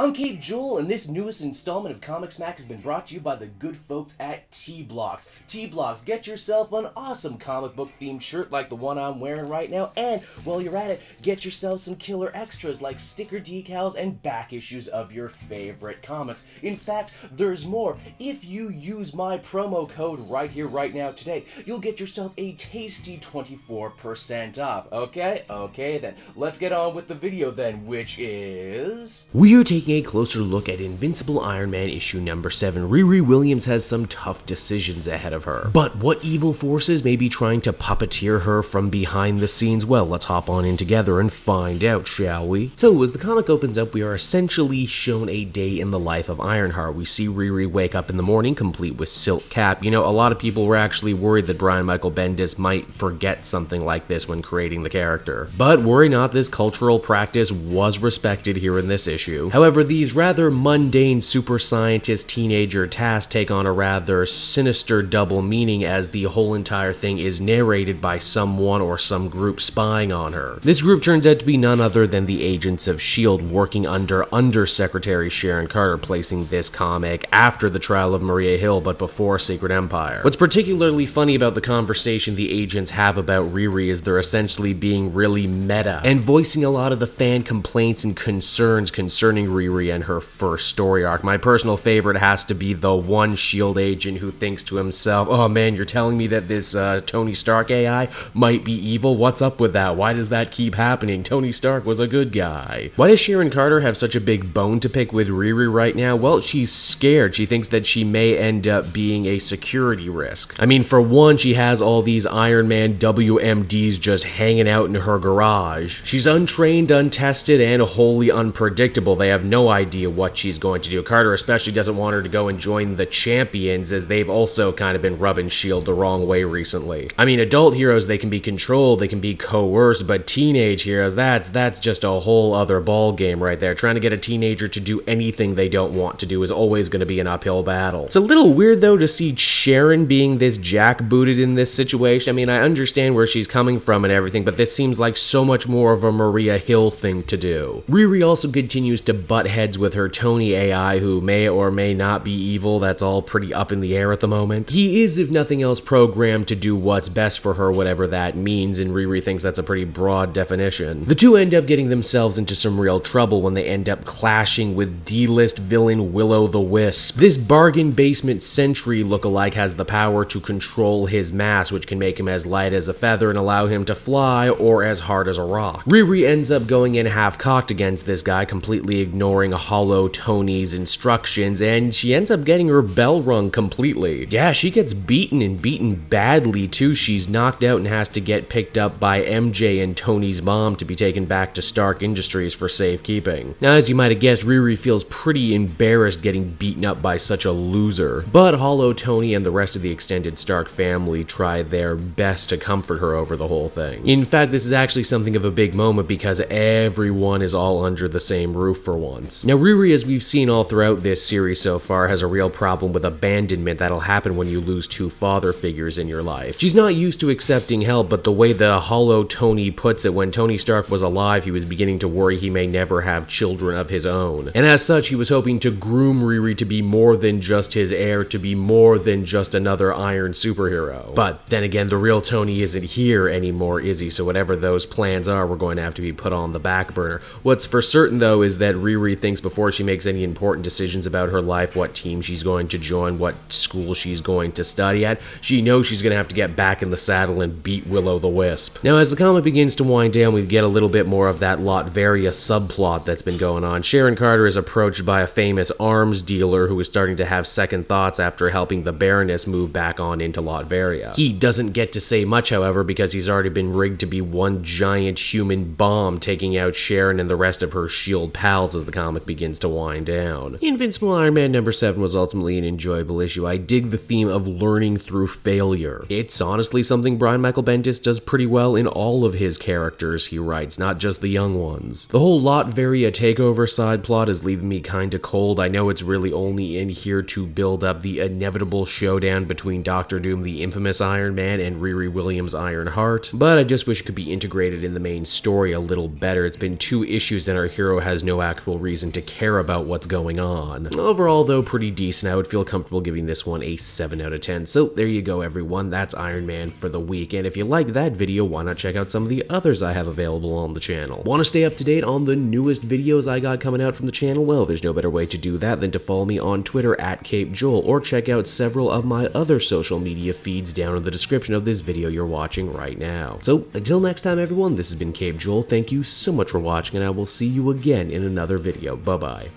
I'm Kate Jewell, and this newest installment of Comic Smack has been brought to you by the good folks at T-Blocks. T-Blocks, get yourself an awesome comic book themed shirt like the one I'm wearing right now, and while you're at it, get yourself some killer extras like sticker decals and back issues of your favorite comics. In fact, there's more. If you use my promo code right here, right now, today, you'll get yourself a tasty 24% off. Okay? Okay then. Let's get on with the video then, which is... We're taking a closer look at Invincible Iron Man issue number 7. Riri Williams has some tough decisions ahead of her. But what evil forces may be trying to puppeteer her from behind the scenes? Well, let's hop on in together and find out, shall we? So, as the comic opens up, we are essentially shown a day in the life of Ironheart. We see Riri wake up in the morning, complete with silk cap. You know, a lot of people were actually worried that Brian Michael Bendis might forget something like this when creating the character. But worry not, this cultural practice was respected here in this issue. However, these rather mundane super scientist teenager tasks take on a rather sinister double meaning, as the whole entire thing is narrated by someone or some group spying on her. This group turns out to be none other than the agents of S.H.I.E.L.D. working under Undersecretary Sharon Carter, placing this comic after the trial of Maria Hill but before Secret Empire. What's particularly funny about the conversation the agents have about Riri is they're essentially being really meta and voicing a lot of the fan complaints and concerns concerning Riri and her first story arc. My personal favorite has to be the one S.H.I.E.L.D. agent who thinks to himself, oh man, you're telling me that this Tony Stark AI might be evil? What's up with that? Why does that keep happening? Tony Stark was a good guy. Why does Sharon Carter have such a big bone to pick with Riri right now? Well, she's scared. She thinks that she may end up being a security risk. I mean, for one, she has all these Iron Man WMDs just hanging out in her garage. She's untrained, untested, and wholly unpredictable. They have no idea what she's going to do. Carter especially doesn't want her to go and join the Champions, as they've also kind of been rubbing S.H.I.E.L.D. the wrong way recently. I mean, adult heroes, they can be controlled, they can be coerced, but teenage heroes, that's just a whole other ball game right there. Trying to get a teenager to do anything they don't want to do is always going to be an uphill battle. It's a little weird, though, to see Sharon being this jackbooted in this situation. I mean, I understand where she's coming from and everything, but this seems like so much more of a Maria Hill thing to do. Riri also continues to butt heads with her Tony AI, who may or may not be evil. That's all pretty up in the air at the moment. He is, if nothing else, programmed to do what's best for her, whatever that means, and Riri thinks that's a pretty broad definition. The two end up getting themselves into some real trouble when they end up clashing with D-list villain Will-o-Wisp. This bargain basement sentry lookalike has the power to control his mass, which can make him as light as a feather and allow him to fly, or as hard as a rock. Riri ends up going in half-cocked against this guy, completely ignoring Hollow Tony's instructions, and she ends up getting her bell rung completely. Yeah, she gets beaten, and beaten badly too. She's knocked out and has to get picked up by MJ and Tony's mom to be taken back to Stark Industries for safekeeping. Now, as you might have guessed, Riri feels pretty embarrassed getting beaten up by such a loser, but Hollow Tony and the rest of the extended Stark family try their best to comfort her over the whole thing. In fact, this is actually something of a big moment because everyone is all under the same roof for once. Now, Riri, as we've seen all throughout this series so far, has a real problem with abandonment that'll happen when you lose two father figures in your life. She's not used to accepting help, but the way the Hollow Tony puts it, when Tony Stark was alive, he was beginning to worry he may never have children of his own. And as such, he was hoping to groom Riri to be more than just his heir, to be more than just another iron superhero. But then again, the real Tony isn't here anymore, is he? So whatever those plans are, we're going to have to be put on the back burner. What's for certain, though, is that Riri thinks before she makes any important decisions about her life, what team she's going to join, what school she's going to study at, she knows she's going to have to get back in the saddle and beat Will-o-Wisp. Now, as the comic begins to wind down, we get a little bit more of that Latveria subplot that's been going on. Sharon Carter is approached by a famous arms dealer who is starting to have second thoughts after helping the Baroness move back on into Latveria. He doesn't get to say much, however, because he's already been rigged to be one giant human bomb, taking out Sharon and the rest of her S.H.I.E.L.D. pals as the comic begins to wind down. Invincible Iron Man number 7 was ultimately an enjoyable issue. I dig the theme of learning through failure. It's honestly something Brian Michael Bendis does pretty well in all of his characters he writes, not just the young ones. The whole Latveria takeover side plot is leaving me kinda cold. I know it's really only in here to build up the inevitable showdown between Doctor Doom, the infamous Iron Man, and Riri Williams' Ironheart, but I just wish it could be integrated in the main story a little better. It's been 2 issues and our hero has no actual reason reason to care about what's going on. Overall, though, pretty decent. I would feel comfortable giving this one a 7 out of 10. So there you go, everyone. That's Iron Man for the week. And if you like that video, why not check out some of the others I have available on the channel? Want to stay up to date on the newest videos I got coming out from the channel? Well, there's no better way to do that than to follow me on Twitter at CapeJoel, or check out several of my other social media feeds down in the description of this video you're watching right now. So until next time, everyone, this has been CapeJoel. Thank you so much for watching, and I will see you again in another video. Bye-bye.